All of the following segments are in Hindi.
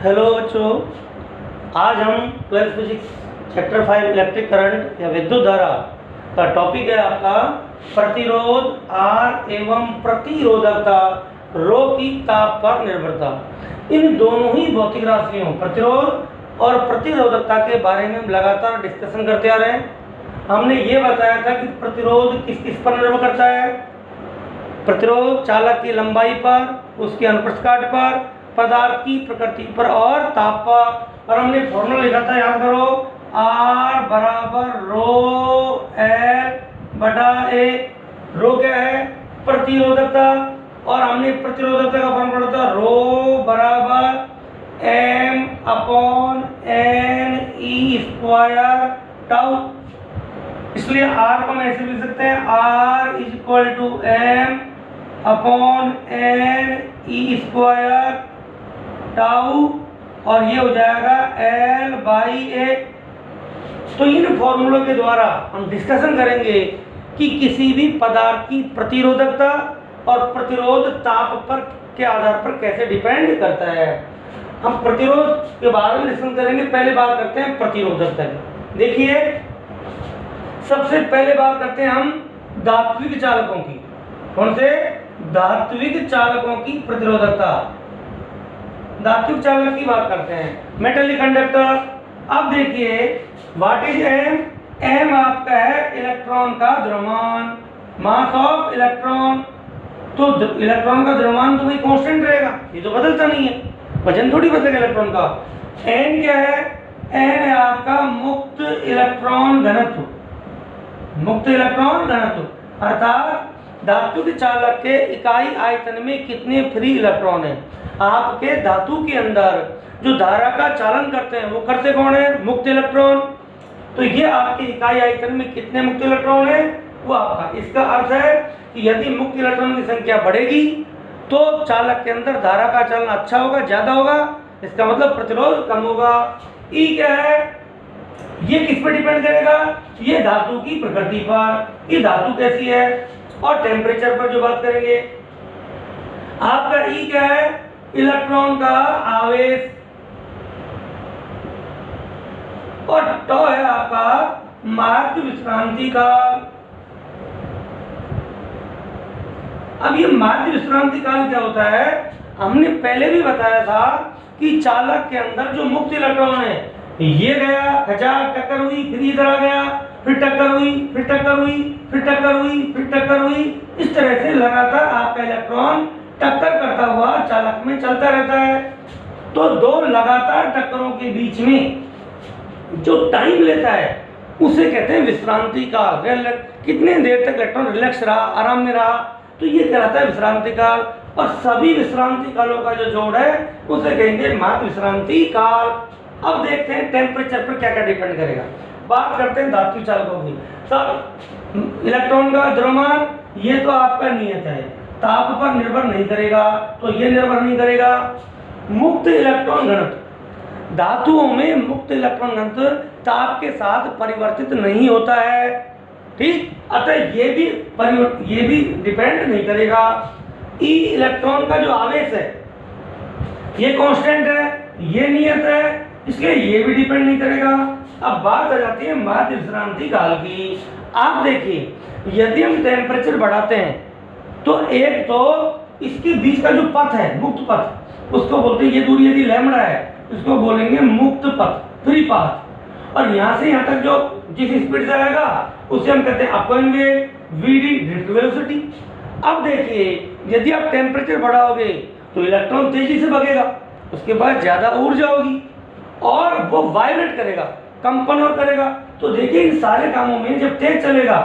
हेलो बच्चों, आज हम 12th physics chapter 5 electric current या विद्युत धारा का टॉपिक है आपका प्रतिरोध R एवं प्रतिरोधकता रो की ताप पर निर्भरता। इन दोनों ही भौतिक राशियों प्रतिरोध और प्रतिरोधकता के बारे में हम लगातार डिस्कशन करते आ रहे हैं। हमने ये बताया था कि प्रतिरोध किस किस पर निर्भर करता है। प्रतिरोध चालक की लंबाई पर, उसके अनुप्रस्थ काट पर, पदार्थ की प्रकृति पर और ताप पर। और हमने फॉर्मूला लिखा था, याद करो, R बराबर रो एल बटा ए। रो क्या है? प्रतिरोधकता। और हमने प्रतिरोधकता का फॉर्मूला था रो बराबर M upon N E square tau. इसलिए R को हम ऐसे लिख सकते हैं, R is equal to M upon N E square tau, और ये हो जाएगा L बाई ए। तो इन फॉर्मूलों के द्वारा हम डिस्कशन करेंगे कि किसी भी पदार्थ की प्रतिरोधकता और प्रतिरोध ताप पर के आधार पर कैसे डिपेंड करता है। हम प्रतिरोध के बारे में डिस्कशन करेंगे। पहले बात करते हैं प्रतिरोधकता की। देखिए, सबसे पहले बात करते हैं हम धात्विक चालकों की। कौन से? धात्विक चालकों की प्रतिरोधकता। धात्विक चालक की बात करते हैं, मेटलिक कंडक्टर। अब देखिए, व्हाट इज एम? एम आपका है इलेक्ट्रॉन का द्रव्यमान, मास ऑफ इलेक्ट्रॉन। तो इलेक्ट्रॉन का द्रव्यमान तो भाई कांस्टेंट रहेगा, ये तो बदलता नहीं है, वजन थोड़ी बदलेगा इलेक्ट्रॉन का। एन क्या है? एन है आपका मुक्त इलेक्ट्रॉन घनत्व, मुक्त इलेक्ट्रॉन घनत्व। अर्थात धात्विक चालक के इकाई आयतन में कितने फ्री इलेक्ट्रॉन हैं। आपके धातु के अंदर जो धारा का चालन करते हैं वो करते कौन है? मुक्त इलेक्ट्रॉन। तो ये आपके इकाई आयतन में कितने मुक्त इलेक्ट्रॉन है वो आपका। इसका अर्थ है कि यदि मुक्त इलेक्ट्रॉन की संख्या बढ़ेगी तो चालक के अंदर धारा का चालन अच्छा होगा, ज्यादा होगा। इसका मतलब प्रतिरोध कम होगा। ई क्या है? ये किस पर डिपेंड करेगा? ये धातु की प्रकृति पर, ये धातु कैसी है, और टेम्परेचर पर जो बात करेंगे। आपका ई क्या है? इलेक्ट्रॉन का आवेश। और टॉ है आपका माध्य विश्रांति काल। अब ये माध्य विश्रांति काल क्या होता है? हमने पहले भी बताया था कि चालक के अंदर जो मुक्त इलेक्ट्रॉन है, ये गया, खचाक टक्कर हुई, फिर इधर आ गया, फिर टक्कर हुई, फिर टक्कर हुई, फिर टक्कर हुई, फिर टक्कर हुई। इस तरह से लगातार आपका इलेक्ट्रॉन टक्कर करता हुआ चालक में चलता रहता है। तो दो लगातार टक्करों के बीच में जो टाइम लेता है उसे कहते हैं विश्रांति काल। कितने देर तक इलेक्ट्रॉन रिलैक्स रहा, आराम में रहा, तो ये कहलाता है विश्रांति काल। और सभी विश्रांति कालों का जो जोड़ है उसे कहेंगे माध्य विश्रांति काल। अब देखते हैं टेम्परेचर पर क्या क्या डिपेंड करेगा। बात करते हैं धात्विक चालकों की। सब इलेक्ट्रॉन का द्रव्यमान ये तो आपका नियत है, ताप पर निर्भर नहीं करेगा, तो ये निर्भर नहीं करेगा। मुक्त इलेक्ट्रॉन घनत्व, धातुओं में मुक्त इलेक्ट्रॉन घनत्व ताप के साथ परिवर्तित नहीं होता है, ठीक। अतः ये भी डिपेंड नहीं करेगा। ई इलेक्ट्रॉन का जो आवेश है ये कांस्टेंट है, ये नियत है, इसलिए ये भी डिपेंड नहीं करेगा। अब बात आ जाती है माध्य विश्रांति काल की। आप देखिए, यदि हम टेम्परेचर बढ़ाते हैं तो एक तो इसके बीच का जो पथ है, मुक्त पथ, उसको बोलते हैं, ये दूरी यदि लैम्बडा है उसको बोलेंगे मुक्त पथ, फ्री पाथ। और यहाँ से यहाँ तक जो जिस स्पीड से आएगा उसे हम कहते हैं अपव्यय वेग, वीडी ड्रिफ्ट वेलोसिटी। अब देखिए, यदि आप टेम्परेचर बढ़ाओगे तो इलेक्ट्रॉन तेजी से भगेगा, उसके बाद ज्यादा ऊर्जा होगी और वो वाइब्रेट करेगा, कंपन और करेगा। तो देखिए, इन सारे कामों में जब तेज चलेगा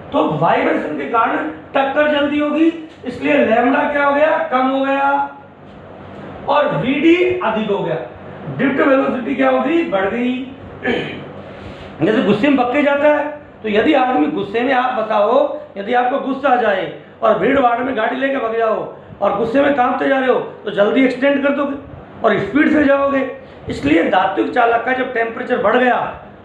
तो वाइब्रेशन के कारण टक्कर जल्दी होगी, इसलिए लैम्बडा क्या हो गया? कम हो गया, और वीडी अधिक हो गया। ड्रिफ्ट वेलोसिटी क्या होगी? बढ़ गई। जैसे गुस्से में भग के जाता है, तो यदि आदमी गुस्से में, आप बताओ, यदि आपको गुस्सा आ जाए और भीड़ भाड़ में गाड़ी लेके भग जाओ और गुस्से में कांपते जा रहे हो तो जल्दी एक्सटेंड कर दोगे और स्पीड से जाओगे। इसलिए धात्विक चालक का जब टेम्परेचर बढ़ गया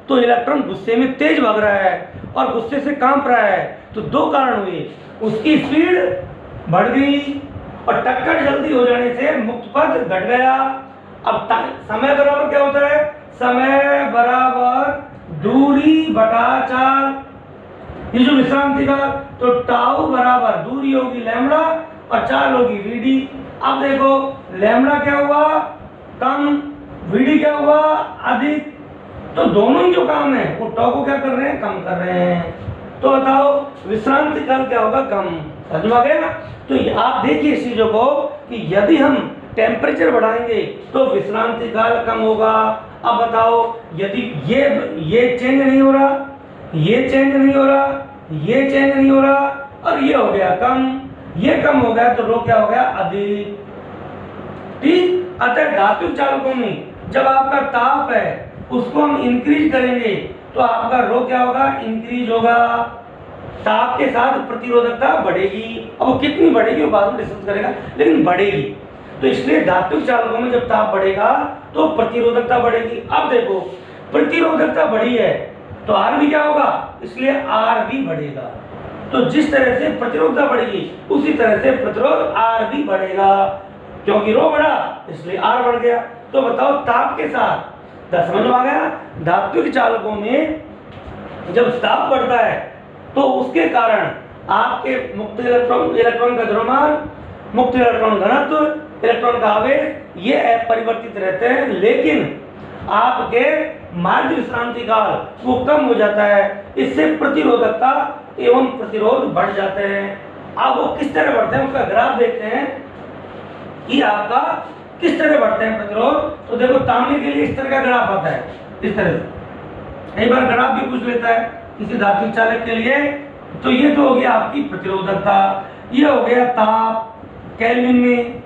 तो इलेक्ट्रॉन गुस्से में तेज भाग रहा है और गुस्से से कांप रहा है। तो दो कारण हुए, उसकी स्पीड बढ़ गई और टक्कर जल्दी हो जाने से मुक्त पथ घट गया। अब समय बराबर क्या होता है, समय बराबर दूरी बटा चाल, ये जो विश्रांति का, तो टाउ बराबर दूरी होगी लैम्बडा और चाल होगी वीडी। अब देखो लैम्बडा क्या हुआ कम, वीडी क्या हुआ अधिक, तो दोनों ही जो काम है वो टाउ को क्या कर रहे हैं, कम कर रहे हैं। तो बताओ विश्रांति काल क्या होगा, कम। समझ में आ गया ना। तो आप देखिए इस चीजों को कि यदि हम टेम्परेचर बढ़ाएंगे तो विश्रांति काल कम होगा। अब बताओ यदि ये चेंज नहीं हो रहा, ये चेंज नहीं हो रहा, ये चेंज नहीं हो रहा और ये हो गया कम, ये कम हो गया तो रो क्या हो गया, अधिक। ठीक। अतः धात्विक चालकों में जब आपका ताप है उसको हम इंक्रीज करेंगे तो आपका रो क्या होगा, इंक्रीज होगा। ताप के साथ प्रतिरोधकता बढ़ेगी। अब वो कितनी बढ़ेगी वो बाद में डिस्कस करेगा, लेकिन बढ़ेगी। तो इसलिए धात्विक चालकों में जब ताप बढ़ेगा तो प्रतिरोधकता बढ़ेगी। अब देखो प्रतिरोधकता बढ़ी है तो आर भी क्या होगा, इसलिए आर भी बढ़ेगा। तो जिस तरह से प्रतिरोधकता बढ़ेगी उसी तरह से प्रतिरोध आर भी बढ़ेगा, क्योंकि रो बढ़ा इसलिए आर बढ़ गया। तो बताओ ताप के साथ समझ में आ गया। धात्विक चालकों में जब ताप बढ़ता है तो उसके कारण आपके मुक्त इलेक्ट्रॉन का द्रव्यमान, मुक्त इलेक्ट्रॉन घनत्व, इलेक्ट्रॉन का आवेश ये अपरिवर्तित रहते हैं, लेकिन आपके मार्ग विश्रांति काल वो कम हो जाता है। इससे प्रतिरोधकता एवं प्रतिरोध बढ़ जाते हैं। अब वो किस तरह बढ़ते हैं उसका ग्राफ देखते हैं कि आपका किस तरह बढ़ते हैं प्रतिरोध। तो देखो तांबे के लिए इस तरह का ग्राफ आता है, इस तरह से। एक बार ग्राफ भी पूछ लेता है किसी धात्विक चालक के लिए। तो ये तो हो गया आपकी प्रतिरोधकता, ये हो गया ताप केल्विन में,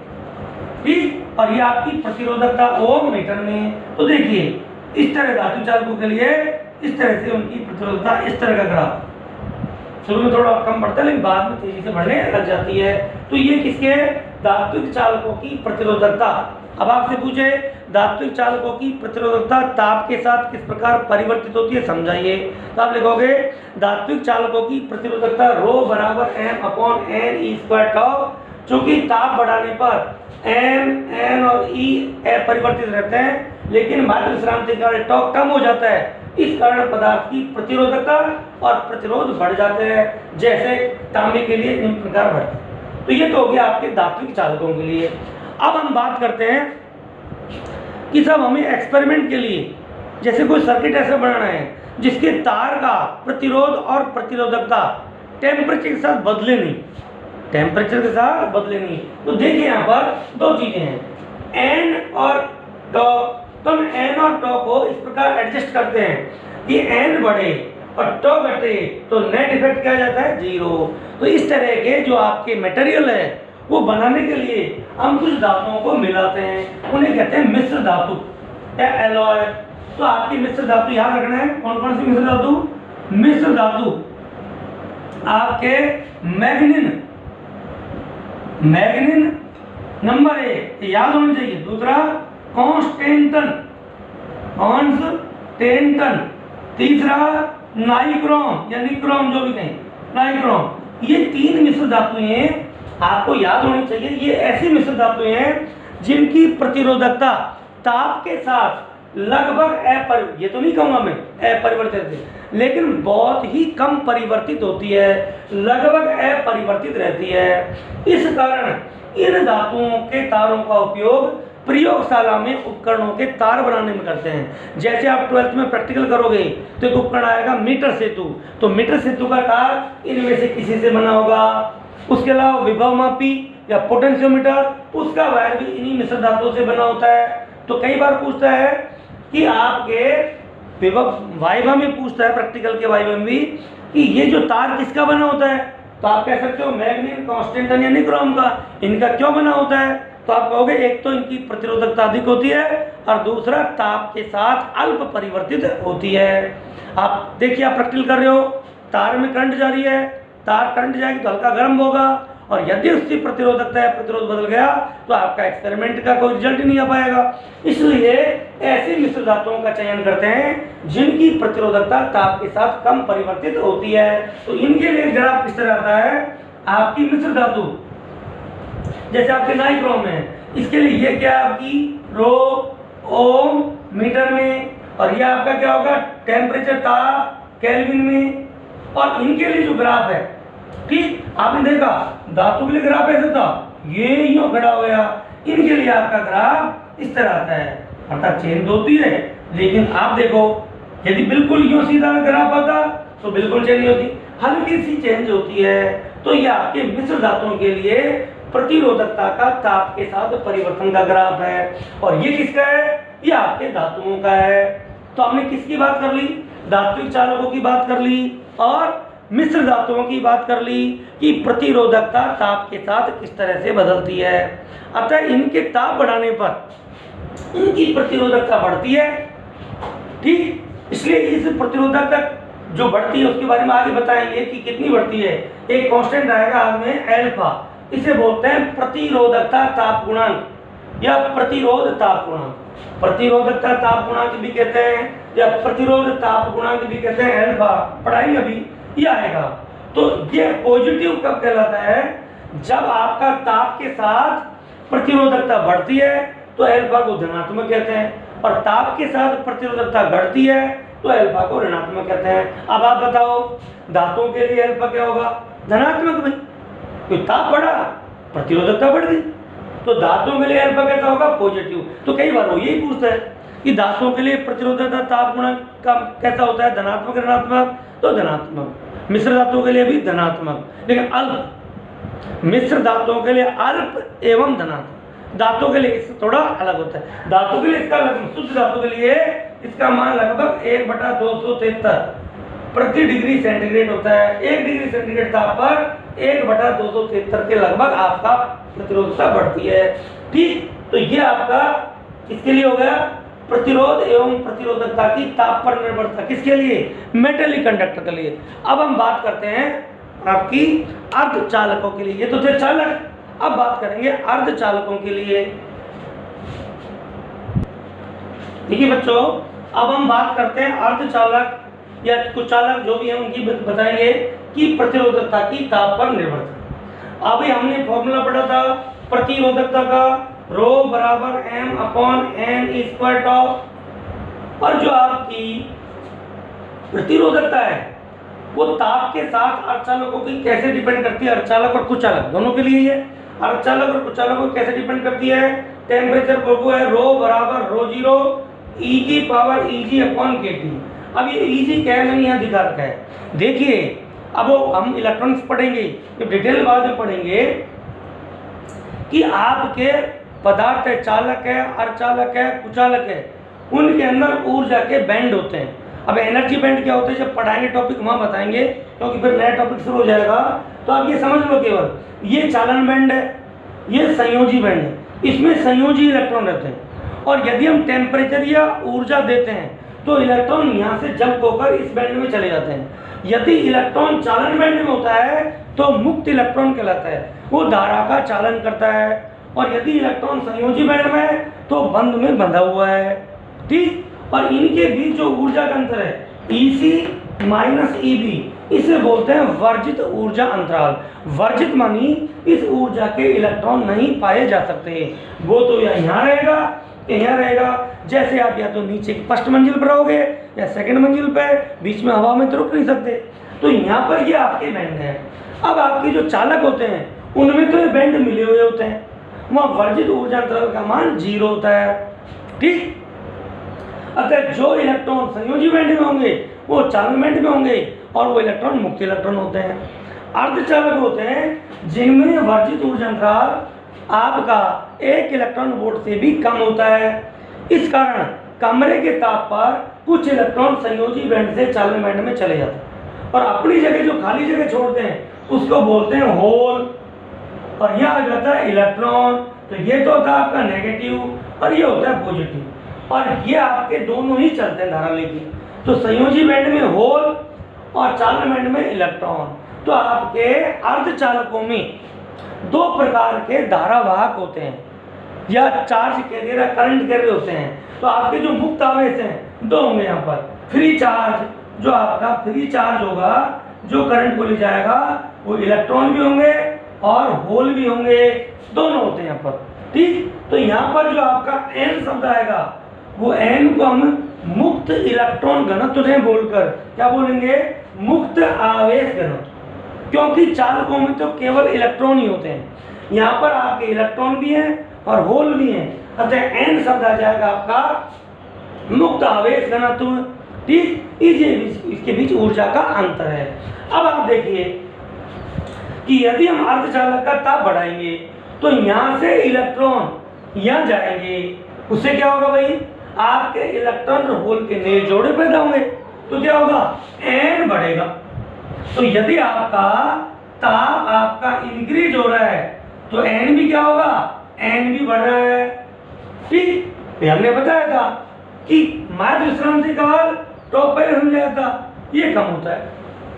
ठीक, और ये आपकी प्रतिरोधकता ओम मीटर में। तो देखिए इस तरह धातु चालकों के लिए इस तरह से उनकी प्रतिरोधकता इस तरह का ग्राफ शुरू में थोड़ा कम बढ़ता है लेकिन बाद में तेजी से बढ़ने लग जाती है। तो ये किसके, धात्विक चालकों की प्रतिरोधकता। अब आपसे पूछे धात्विक चालकों की प्रतिरोधकता ताप के साथ किस प्रकार परिवर्तित होती है, समझाइए। तो आप लिखोगे धात्विक चालकों की प्रतिरोधकता रो बराबर m अपॉन n ई स्क्वायर टाउ। चूंकि ताप बढ़ाने पर m, n और e परिवर्तित रहते हैं, लेकिन मार्ग विश्रांति काल टाउ कम हो जाता है। इस कारण पदार्थ की प्रतिरोधकता और प्रतिरोध बढ़ जाते हैं, जैसे तांबे के लिए निम्न प्रकार बढ़ते हैं। तो ये तो हो गया आपके धात्विक चालकों के लिए। अब हम बात करते हैं कि सब हमें एक्सपेरिमेंट के लिए जैसे कोई सर्किट ऐसा बनाना है जिसके तार का प्रतिरोध और प्रतिरोधकता टेम्परेचर के साथ बदले नहीं, टेम्परेचर के साथ बदले नहीं। तो देखिए यहाँ पर दो चीजें हैं, n और टॉ। तो हम n और टॉ को इस प्रकार एडजस्ट करते हैं कि n बढ़े और टॉ घटे तो नेट इफेक्ट क्या जाता है, 0। तो इस तरह के जो आपके मटेरियल है वो बनाने के लिए हम कुछ धातुओं को मिलाते हैं, उन्हें कहते हैं मिश्र धातु या एलॉय। तो आपकी मिश्र धातु याद रखना है, कौन कौन सी मिश्र धातु, मिश्र धातु आपके मैग्नीन, मैग्नीन नंबर 1 याद होना चाहिए। दूसरा कॉन्स्टेंटन, कॉन्स्टेंटन। तीसरा नाइक्रोम या निक्रोम, जो भी कहें, नाइक्रोम। ये 3 मिश्र धातुएं आपको याद होनी चाहिए। ये ऐसी मिश्र धातुएं हैं जिनकी प्रतिरोधकता ताप के साथ लगभग ये तो नहीं कहूंगा मैं अपरिवर्तित है, लेकिन बहुत ही कम परिवर्तित होती है, लगभग अपरिवर्तित रहती है। इस कारण इन धातुओं के तारों का उपयोग प्रयोगशाला में उपकरणों के तार बनाने में करते हैं। जैसे आप 12th में प्रैक्टिकल करोगे तो एक उपकरण आएगा मीटर सेतु, तो मीटर सेतु का तार इनमें से किसी से बना होगा। उसके अलावा विभव मापी या पोटेंशियोमीटर, उसका वायर भी इन्हीं मिश्र धातुओं से बना होता है। तो कई बार पूछता है कि आपके विभव वाइवा में पूछता है, प्रैक्टिकल के वाइवा में भी, कि ये जो तार किसका बना होता है। तो आप कह सकते हो मैग्नीन, कॉन्स्टेंटन या निक्रोम का। इनका क्यों बना होता है, तो आप कहोगे एक तो इनकी प्रतिरोधकता अधिक होती है और दूसरा ताप के साथ अल्प परिवर्तित होती है। आप देखिए, आप प्रैक्टिकल कर रहे हो, तार में करंट जा रही है, तार करंट जाएगी तो हल्का गर्म होगा, और यदि उसकी प्रतिरोधकता है, प्रतिरोध बदल गया तो आपका एक्सपेरिमेंट का कोई रिजल्ट नहीं आ पाएगा। इसलिए ऐसी मिश्र धातुओं का चयन करते हैं जिनकी प्रतिरोधकता ताप के साथ कम परिवर्तित होती है। तो इनके लिए ग्राफ किस तरह आता है, आपकी मिश्र धातु जैसे आपके नाइक्रोम है, इसके लिए ये क्या है आपकी रो ओम मीटर में, और ये आपका क्या होगा टेम्परेचर ताप केल्विन में। और इनके लिए जो ग्राफ है, ठीक आपने देखा धातु के लिए ग्राफ ऐसा था, ये यूं खड़ा हो गया, इनके लिए आपका ग्राफ इस तरह आता है, अर्थात चेंज होती है। लेकिन आप देखो यदि बिल्कुल यूं सीधा ग्राफ आता तो बिल्कुल चेंज नहीं होती, हल्की सी चेंज होती है। तो ये आपके मिश्र धातुओं के लिए प्रतिरोधकता का ताप के साथ परिवर्तन का ग्राफ है। और ये किसका है? ये आपके धातुओं का है। तो हमने किसकी बात कर ली? धात्विक चालकों की बात कर ली और मिश्र धातुओं की बात कर ली कि प्रतिरोधकता ताप के साथ किस तरह से बदलती है। अतः इनके ताप बढ़ाने पर इनकी प्रतिरोधकता बढ़ती है, ठीक। इसलिए इस प्रतिरोधकता जो बढ़ती है उसके बारे में आगे बताएंगे कि कितनी बढ़ती है। एक कांस्टेंट आएगा हाथ में एल्फा, इसे बोलते हैं प्रतिरोधकता ताप गुणांक या प्रतिरोध ताप गुणांक। प्रतिरोधकता ताप गुणांक भी कहते हैं या प्रतिरोध ताप गुणांक भी कहते हैं, एल्फा पढ़ाई अभी ये आएगा। तो ये पॉजिटिव कब कहलाता है? जब आपका ताप के साथ प्रतिरोधकता बढ़ती है तो एल्फा को धनात्मक कहते हैं, और ताप के साथ प्रतिरोधकता घटती है तो एल्फा को ऋणात्मक कहते हैं। अब आप बताओ धातुओं के लिए एल्फा क्या होगा? धनात्मक भाई, तो ताप बढ़ा प्रतिरोधकता बढ़ गई, तो धातुओं के लिए एल्फा कैसा होगा? पॉजिटिव। तो कई बार वो यही पूछता है कि धातुओं के लिए प्रतिरोधकता ताप गुणांक का कैसा होता है? धनात्मक ऋणात्मक? तो धनात्मक। मिश्र धातुओं के लिए भी धनात्मक, लेकिन अल्प मिश्र धातुओं के लिए अल्प एवं धनात्मक। धातु के लिए इससे थोड़ा अलग होता है। धातु के लिए इसका शुद्ध धातु के लिए इसका मान लगभग 1/273 प्रति डिग्री सेंटीग्रेड होता है। 1 डिग्री सेंटीग्रेड ताप पर 1/273 के लगभग आपका प्रतिरोधकता बढ़ती है, ठीक। तो ये आपका किसके लिए हो गया? प्रतिरोध एवं प्रतिरोधकता की ताप पर निर्भरता। किसके लिए? मेटेलिक कंडक्टर के लिए। अब हम बात करते हैं आपकी अर्धचालकों के लिए। ये तो थे चालक, अब बात करेंगे अर्धचालकों के लिए। देखिए बच्चों, अब हम बात करते हैं अर्धचालक या कुछ चालक जो भी हैं उनकी बताएंगे कि प्रतिरोधकता की ताप पर निर्भरता। अभी हमने फॉर्मूला पढ़ा था प्रतिरोधकता का, रो बराबर m/n², और जो आपकी प्रतिरोधकता है वो ताप के साथ अर्धचालकों की कैसे डिपेंड करती है? अर्धचालक और कुचालक दोनों के लिए ये अर्धचालक और कुचालकों को कैसे डिपेंड करती है? टेम्परेचर को है रो बराबर ρ0 e⁻eg/kT। अब ये eg क्या है मैंने यहाँ दिखा रखा है, देखिए। अब हम इलेक्ट्रॉनिक्स पढ़ेंगे, जब डिटेल बाद में पढ़ेंगे कि आपके पदार्थ है, चालक है, अर्धचालक है, कुचालक है, उनके अंदर ऊर्जा के बैंड होते हैं। अब एनर्जी बैंड क्या होता है जब पढ़ाएंगे टॉपिक वहाँ बताएंगे, क्योंकि फिर नया टॉपिक शुरू हो जाएगा। तो आप ये समझ लो केवल ये चालन बैंड है, ये संयोजी बैंड है, इसमें संयोजी इलेक्ट्रॉन रहते हैं। और यदि हम टेम्परेचर या ऊर्जा देते हैं तो इलेक्ट्रॉन यहाँ से जंप होकर इस बैंड में चले जाते हैं। यदि इलेक्ट्रॉन चालन बैंड में होता है तो मुक्त इलेक्ट्रॉन कहलाता है, वो धारा का चालन करता है। और यदि इलेक्ट्रॉन संयोजी बैंड में है तो बंध में बंधा हुआ है, ठीक। और इनके बीच जो ऊर्जा का अंतर है EC-EB, इसे बोलते हैं वर्जित ऊर्जा अंतराल। वर्जित मानी इस ऊर्जा के इलेक्ट्रॉन नहीं पाए जा सकते, वो तो या यहाँ रहेगा या यहाँ रहेगा। जैसे आप या तो नीचे की फर्स्ट मंजिल पर रहोगे या सेकंड मंजिल पे, बीच में हवा में तो रुक नहीं सकते। तो यहाँ पर ये आपके बैंड है। अब आपके जो चालक होते हैं उनमें तो ये बैंड मिले हुए होते हैं, वहाँ वर्जित ऊर्जा अंतराल का मान 0 होता है, ठीक। अगर जो इलेक्ट्रॉन संयोजी बैंड में होंगे वो चालन बैंड में होंगे, और वो इलेक्ट्रॉन मुक्त इलेक्ट्रॉन होते हैं। अर्धचालक होते हैं जिनमें वर्जित ऊर्जा अंतराल आपका 1 इलेक्ट्रॉन वोल्ट से भी कम होता है। इस कारण कमरे के ताप पर कुछ इलेक्ट्रॉन संयोजी बैंड से चालन बैंड में चले जाते हैं और अपनी जगह जो खाली जगह छोड़ते हैं उसको बोलते हैं होल, और यह आ जाता है इलेक्ट्रॉन। तो ये तो होता है आपका नेगेटिव और ये होता है पॉजिटिव, और ये आपके दोनों ही चलते हैं धारा लेके। तो संयोजी बैंड में होल और चालन बैंड में इलेक्ट्रॉन। तो आपके अर्धचालकों में 2 प्रकार के धारावाहक होते हैं या चार्ज कैरियर या करंट कैरियर होते हैं। तो आपके जो मुक्त आवेश हैं 2 होंगे यहाँ पर। फ्री चार्ज, जो आपका फ्री चार्ज होगा जो करंट को ले जाएगा, वो इलेक्ट्रॉन भी होंगे और होल भी होंगे, दोनों होते हैं यहाँ पर। ठीक। तो यहाँ पर जो आपका n शब्द आएगा वो n को हम मुक्त इलेक्ट्रॉन घनत्व नहीं बोलकर क्या बोलेंगे, मुक्त आवेश घनत्व, क्योंकि चालकों में तो केवल इलेक्ट्रॉन ही होते हैं, यहाँ पर आपके इलेक्ट्रॉन भी हैं और होल भी हैं, अतः n शब्द आ जाएगा आपका मुक्त आवेश घनत्व। ठीक, इसके बीच ऊर्जा का अंतर है। अब आप देखिए कि यदि हम अर्धचालक का ताप बढ़ाएंगे तो यहाँ से इलेक्ट्रॉन यहाँ जाएंगे, उससे क्या होगा भाई, आपके इलेक्ट्रॉन और होल के नए जोड़े पैदा होंगे, तो क्या होगा, n बढ़ेगा। तो यदि आपका ताप आपका इंक्रीज हो रहा है तो n भी क्या होगा, n भी बढ़ रहा है। ठीक, तो हमने बताया था कि माध्य विश्रांति काल टॉप पहले समझाया था, ये कम होता है,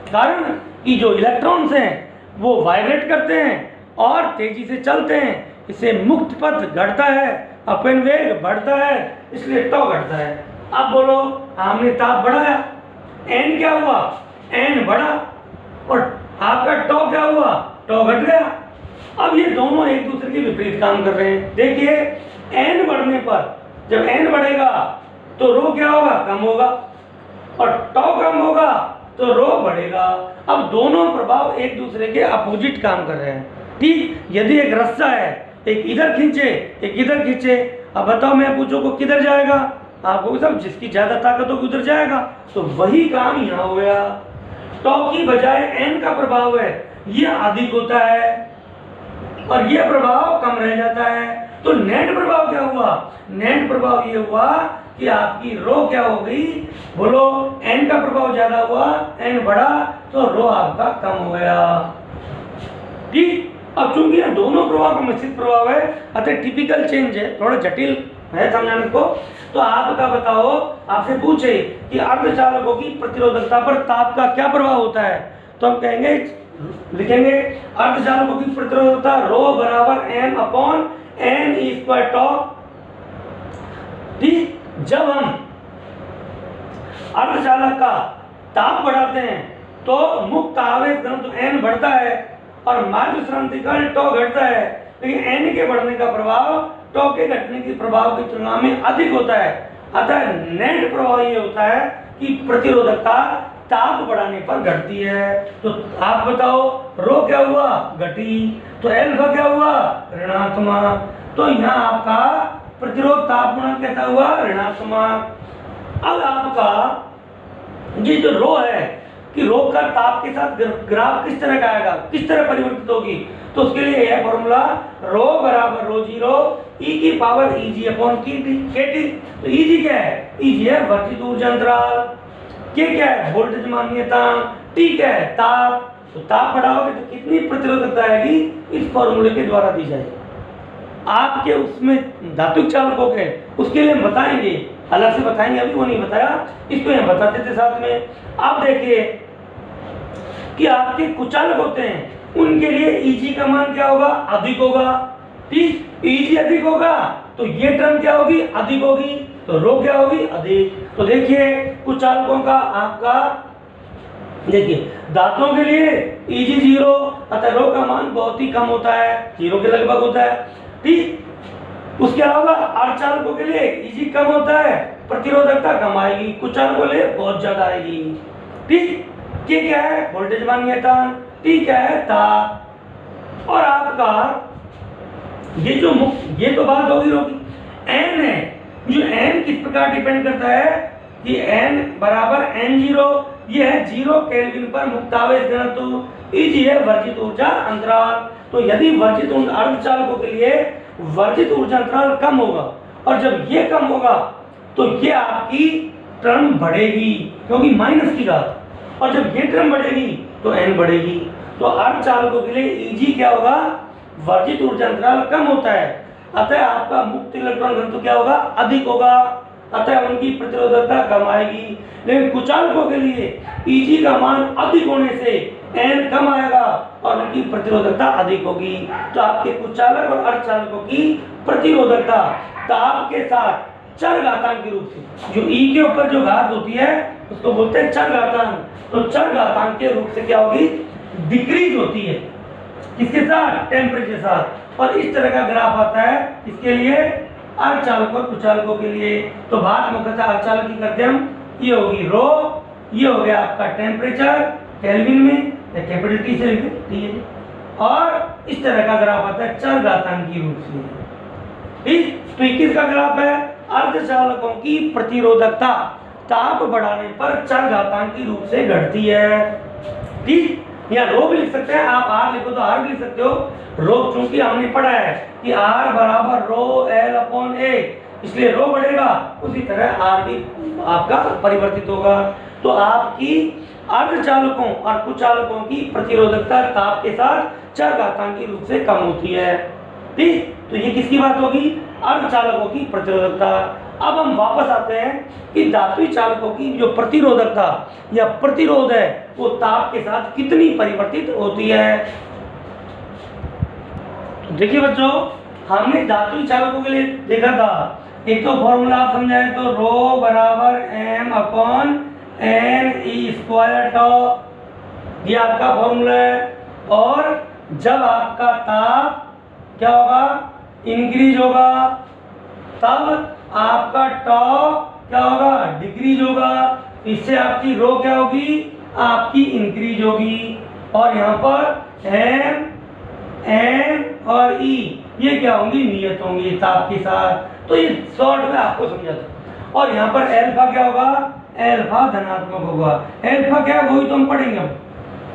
कारण कि जो इलेक्ट्रॉन्स हैं वो वाइब्रेट करते हैं और तेजी से चलते हैं, इससे मुक्त पथ घटता है, अपन वेग बढ़ता है, इसलिए टॉ घटता है। अब बोलो हमने ताप बढ़ाया, n क्या हुआ, n बढ़ा, और आपका टॉ क्या हुआ, टॉ घट गया। अब ये दोनों एक दूसरे के विपरीत काम कर रहे हैं। देखिए n बढ़ने पर, जब n बढ़ेगा तो रो क्या होगा, कम होगा, और टॉ कम होगा तो रो बढ़ेगा। अब दोनों प्रभाव एक दूसरे के अपोजिट काम कर रहे हैं। ठीक, यदि एक रस्सा है, एक इधर खींचे एक इधर खींचे, अब बताओ मैं पूछो को किधर जाएगा, आपको सब जिसकी ज्यादा ताकत होगी उधर जाएगा, तो वही काम यहाँ हो गया। टॉ की बजाय n का प्रभाव है ये अधिक होता है और ये प्रभाव कम रह जाता है। तो नेट प्रभाव क्या हुआ, नेट प्रभाव ये हुआ कि आपकी रो क्या हो गई, बोलो n का प्रभाव ज्यादा हुआ, n बढ़ा तो रो आपका कम हो गया। ठीक, अब चूंकि दोनों प्रभाव का मिश्रित प्रभाव है, अतः टिपिकल चेंज है, थोड़ा जटिल है समझाने को। तो आपका बताओ, आपसे पूछे कि अर्धचालकों की प्रतिरोधकता पर ताप का क्या प्रभाव होता है, तो हम कहेंगे, लिखेंगे अर्धचालकों की प्रतिरोधकता रो बराबर m अपॉन n स्क्वायर टॉ। ठीक, जब हम अर्धचालक का ताप बढ़ाते हैं तो मुक्त आवेश घनत्व n बढ़ता है और माध्य विश्रांति काल टॉ घटता है, लेकिन n के बढ़ने का प्रभाव टॉ के घटने के प्रभाव की तुलना में अधिक होता है। अतः नेट प्रभाव ये होता है कि प्रतिरोधकता ताप बढ़ाने पर घटती है। तो आप बताओ रो क्या हुआ, घटी, तो एल्फा क्या हुआ, ऋणात्मक। तो यहाँ आपका प्रतिरोध ताप गुणक कैसा हुआ, ऋणात्मक। अब आपका ये जो रो है कि रो का ताप के साथ ग्राफ किस तरह का आएगा, किस तरह परिवर्तित होगी, तो उसके लिए यह फॉर्मूला रो बराबर रो जीरो ई की पावर ईजी अपॉन के टी। तो ईजी क्या है, ईजी है वर्जित ऊर्जा अंतराल, के क्या है वोल्टेज मान्यता, टी क्या है ताप। तो ताप बढ़ाओगे तो कितनी प्रतिरोधकता आएगी, इस फॉर्मूले के द्वारा दी जाएगी। आपके उसमें धातुक चालकों के उसके लिए हम बताएंगे, अलग से बताएंगे, अभी वो नहीं बताया, इसको हम बताते थे साथ में। आप देखिए कि आपके कुचालक होते हैं उनके लिए ईजी का मान क्या होगा, अधिक होगा। ठीक, ईजी अधिक होगा तो ये टर्म क्या होगी, अधिक होगी, तो रो क्या होगी, अधिक। तो देखिए कुचालकों का आपका, देखिए धातुओं के लिए ईजी जीरो, अतः रो का मान बहुत ही कम होता है, जीरो के लगभग होता है। ठीक, उसके अलावा अर्धचालकों के लिए ईजी कम होता है, प्रतिरोधकता कम आएगी, कुचालकों के लिए बहुत ज्यादा आएगी। ठीक, ये क्या है वोल्टेज मान्यता, टी क्या है ताप। और आपका ये तो बात होगी रो की। n है, जो n किस प्रकार डिपेंड करता है कि n बराबर n जीरो, ये है 0 केल्विन पर मुक्त आवेश घनत्व, ईजी है वर्जित ऊर्जा अंतराल। तो यदि वर्जित अर्धचालकों के लिए वर्जित ऊर्जा अंतराल कम होगा और जब ये कम होगा तो ये आपकी टर्म बढ़ेगी क्योंकि माइनस की घात, और जब ये टर्म बढ़ेगी तो n बढ़ेगी। तो अर्धचालकों के लिए ईजी क्या होगा, वर्जित ऊर्जा अंतराल कम होता है, अतः आपका मुक्त इलेक्ट्रॉन घनत्व क्या होगा, अधिक होगा, अतः उनकी प्रतिरोधकता कम आएगी। लेकिन कुचालकों के लिए ईजी का मान अधिक होने से n कम आएगा और उनकी प्रतिरोधकता अधिक होगी। तो आपके कुचालक और अर्धचालकों की प्रतिरोधकता ताप के साथ चर घातांक के रूप से, जो ई के ऊपर जो घात होती है उसको बोलते हैं चर घातांक, तो चर घातांक के रूप से क्या होगी, डिक्रीज होती है। किसके साथ, टेम्परेचर के साथ। और इस तरह का ग्राफ आता है इसके लिए अर्धचालक और कुचालकों के लिए। तो बात मुख्यतः अर्धचालक की करते हैं हम। ये होगी रो, ये हो गया आपका टेम्परेचर केल्विन में या कैपिटल टी से लिखे, ठीक है। और इस तरह का ग्राफ आता है चरघातांकी रूप से, ठीक। तो ये किसका ग्राफ है, अर्धचालकों की प्रतिरोधकता ताप बढ़ाने पर चरघातांकी रूप से घटती है, ठीक। या रो भी लिख सकते हैं आप, आर लिखो तो आर भी लिख सकते हो। रो चूंकि हमने पढ़ा है कि आर बराबर रो एल अपॉन ए, इसलिए रो बढ़ेगा उसी तरह आर भी आपका परिवर्तित होगा। तो आपकी अर्धचालकों और कुचालकों की प्रतिरोधकता ताप के साथ चरघातांकी रूप से कम होती है, ठीक। तो ये किसकी बात होगी, अर्धचालकों की प्रतिरोधकता। अब हम वापस आते हैं कि धात्विक चालकों की जो प्रतिरोधकता या प्रतिरोध है वो ताप के साथ कितनी परिवर्तित होती है। तो देखिए बच्चों, हमने धात्विक चालकों के लिए देखा था, एक तो फॉर्मूला आप समझाए तो रो बराबर M upon N E square tau, ये आपका फॉर्मूला है। और जब आपका ताप क्या होगा, इंक्रीज होगा, तब आपका टॉ क्या होगा, डिक्रीज होगा। इससे आपकी रो क्या होगी, आपकी इंक्रीज होगी। और यहाँ पर एम एन और ई ये क्या होंगी, नियत होंगी ताप के साथ। तो ये शॉर्ट में आपको समझा था। और यहाँ पर एल्फा क्या होगा, एल्फा धनात्मक होगा। एल्फा क्या है वही तो हम पढ़ेंगे हम,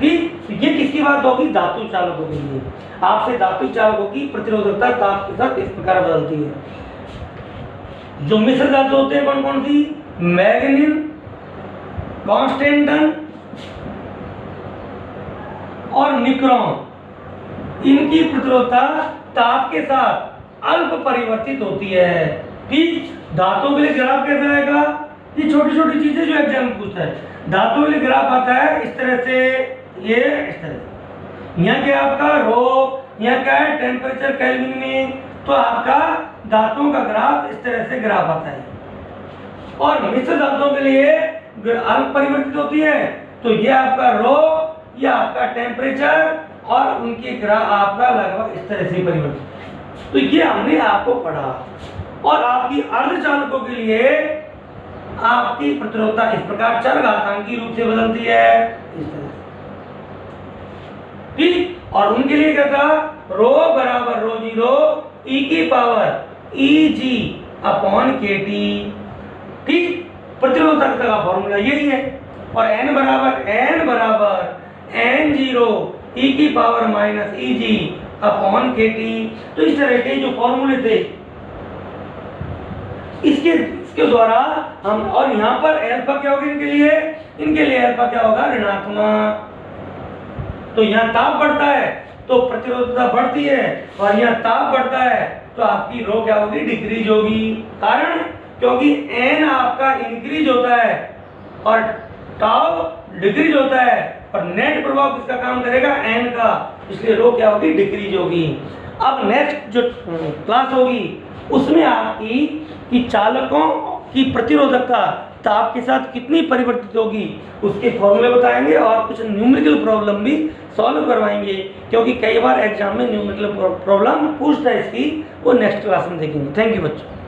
ठीक। ये किसकी बात होगी, धातु चालकों के लिए। आपसे धातु चालकों की प्रतिरोधकता ताप के साथ इस प्रकार बदलती है। जो मिश्र धातु होते हैं कौन कौन सी, मैग्नीन, कॉन्स्टेंटन और निक्रॉन, इनकी प्रतिरोधकता ताप के साथ अल्प परिवर्तित होती है, ठीक। धातुओं के लिए ग्राफ कैसा आएगा, ये छोटी छोटी चीजें जो एग्जाम में पूछता है। धातुओं के लिए ग्राफ आता है इस तरह से, ये इस तरह से। यहाँ क्या आपका रो, यहाँ क्या है टेम्परेचर केल्विन में, तो आपका धातुओं का ग्राफ इस तरह से ग्राफ आता है। और मिश्र धातुओं के लिए अल्प परिवर्तित होती है, तो ये आपका रो, ये आपका टेम्परेचर और उनके ग्राफ आपका लगभग इस तरह से परिवर्तित। तो ये हमने आपको पढ़ा। और आपकी अर्धचालकों के लिए आपकी प्रतिरोधकता इस प्रकार चरघातांकी रूप से बदलती है, इस तरह से, ठीक। और उनके लिए क्या था, रो बराबर रो जीरो ई की पावर ई जी अपॉन के टी, ठीक। प्रतिरोधकता का फॉर्मूला यही है। और एन बराबर एन जीरो ई की पावर माइनस ई जी अपॉन के टी। तो इस तरह के जो फॉर्मूले थे इसके द्वारा हम, और यहाँ पर एल्फा क्या होगा इनके लिए एल्फा क्या होगा, ऋणात्मक। तो यहाँ ताप बढ़ता है तो प्रतिरोधकता बढ़ती है, और यहाँ ताप बढ़ता है तो आपकी रो क्या होगी, डिक्रीज होगी। कारण क्योंकि एन आपका इंक्रीज होता है और टाउ डिक्रीज होता है, और नेट प्रभाव किसका काम करेगा, एन का, इसलिए रो क्या होगी, डिक्रीज होगी। अब नेक्स्ट जो क्लास होगी उसमें आपकी कि चालकों की प्रतिरोधकता ताप के साथ कितनी परिवर्तित होगी उसके फॉर्मूले बताएंगे, और कुछ न्यूमेरिकल प्रॉब्लम भी सॉल्व करवाएंगे, क्योंकि कई बार एग्जाम में न्यूमेरिकल प्रॉब्लम पूछता है इसकी, वो नेक्स्ट क्लास में देखेंगे। थैंक यू बच्चों।